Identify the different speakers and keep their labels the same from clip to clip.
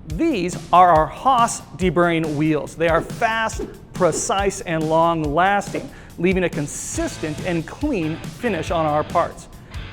Speaker 1: These are our Haas Deburring wheels. They are fast, precise, and long-lasting, leaving a consistent and clean finish on our parts.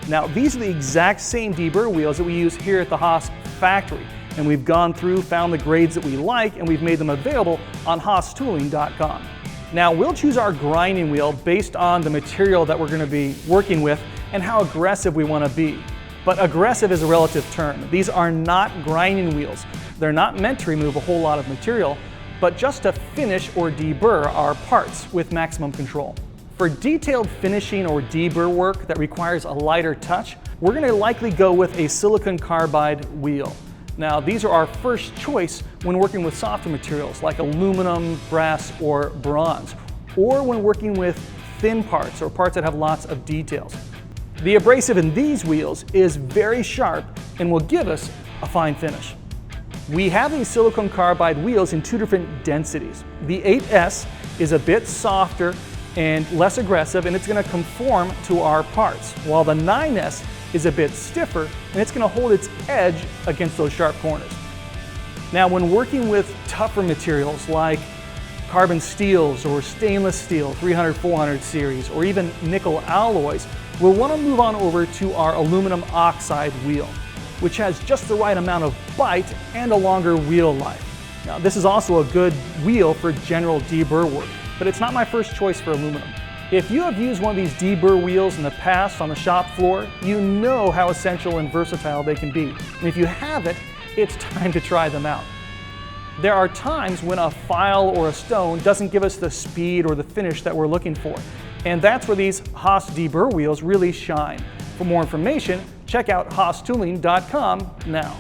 Speaker 1: Now, these are the exact same deburr wheels that we use here at the Haas factory, and we've gone through, found the grades that we like, and we've made them available on HaasTooling.com. Now, we'll choose our grinding wheel based on the material that we're going to be working with and how aggressive we want to be. But aggressive is a relative term. These are not grinding wheels. They're not meant to remove a whole lot of material, but just to finish or deburr our parts with maximum control. For detailed finishing or deburr work that requires a lighter touch, we're going to likely go with a silicone carbide wheel. Now, these are our first choice when working with softer materials like aluminum, brass, or bronze, or when working with thin parts or parts that have lots of details. The abrasive in these wheels is very sharp and will give us a fine finish. We have these silicone carbide wheels in two different densities. The 8S is a bit softer and less aggressive, and it's going to conform to our parts, while the 9S is a bit stiffer and it's going to hold its edge against those sharp corners. Now, when working with tougher materials like carbon steels or stainless steel 300-400 series or even nickel alloys, we'll want to move on over to our aluminum oxide wheel, which has just the right amount of bite and a longer wheel life. Now, this is also a good wheel for general deburr work, but it's not my first choice for aluminum. If you have used one of these deburr wheels in the past on the shop floor, you know how essential and versatile they can be. And if you haven't, it's time to try them out. There are times when a file or a stone doesn't give us the speed or the finish that we're looking for. And that's where these Haas Deburr wheels really shine. For more information, check out HaasTooling.com now.